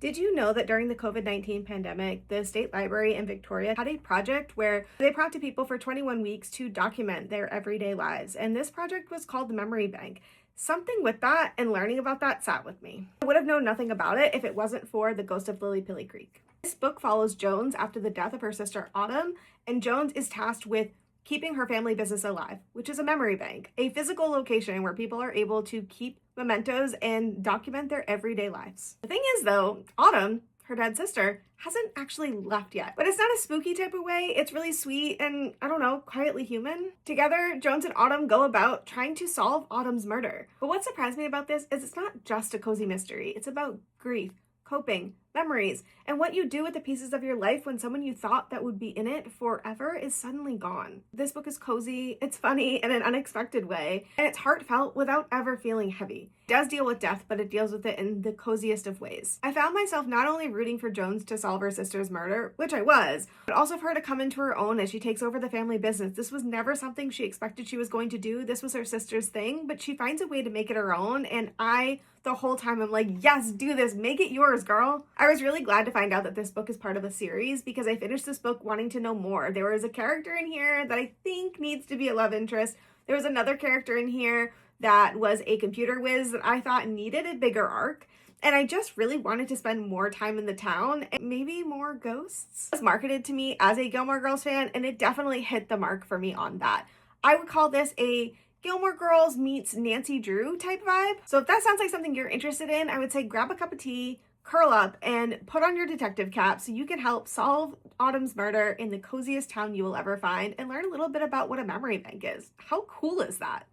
Did you know that during the COVID-19 pandemic, the State Library in Victoria had a project where they prompted people for 21 weeks to document their everyday lives? And this project was called the Memory Bank. Something with that and learning about that sat with me. I would have known nothing about it if it wasn't for The Ghost of Lilly Creek. This book follows Jones after the death of her sister Autumn, and Jones is tasked with keeping her family business alive, which is a memory bank, a physical location where people are able to keep mementos and document their everyday lives. The thing is, though, Autumn, her dead sister, hasn't actually left yet. But it's not a spooky type of way. It's really sweet and, I don't know, quietly human. Together, Jones and Autumn go about trying to solve Autumn's murder. But what surprised me about this is it's not just a cozy mystery. It's about grief, coping, memories, and what you do with the pieces of your life when someone you thought that would be in it forever is suddenly gone. This book is cozy, it's funny in an unexpected way, and it's heartfelt without ever feeling heavy. It does deal with death, but it deals with it in the coziest of ways. I found myself not only rooting for Jones to solve her sister's murder, which I was, but also for her to come into her own as she takes over the family business. This was never something she expected she was going to do. This was her sister's thing, but she finds a way to make it her own, and the whole time I'm like, yes, do this, make it yours, girl. I was really glad to find out that this book is part of a series because I finished this book wanting to know more. There was a character in here that I think needs to be a love interest. There was another character in here that was a computer whiz that I thought needed a bigger arc. And I just really wanted to spend more time in the town and maybe more ghosts. It was marketed to me as a Gilmore Girls fan, and it definitely hit the mark for me on that. I would call this a Gilmore Girls meets Nancy Drew type vibe. So if that sounds like something you're interested in, I would say grab a cup of tea, curl up, and put on your detective cap so you can help solve Autumn's murder in the coziest town you will ever find and learn a little bit about what a memory bank is. How cool is that?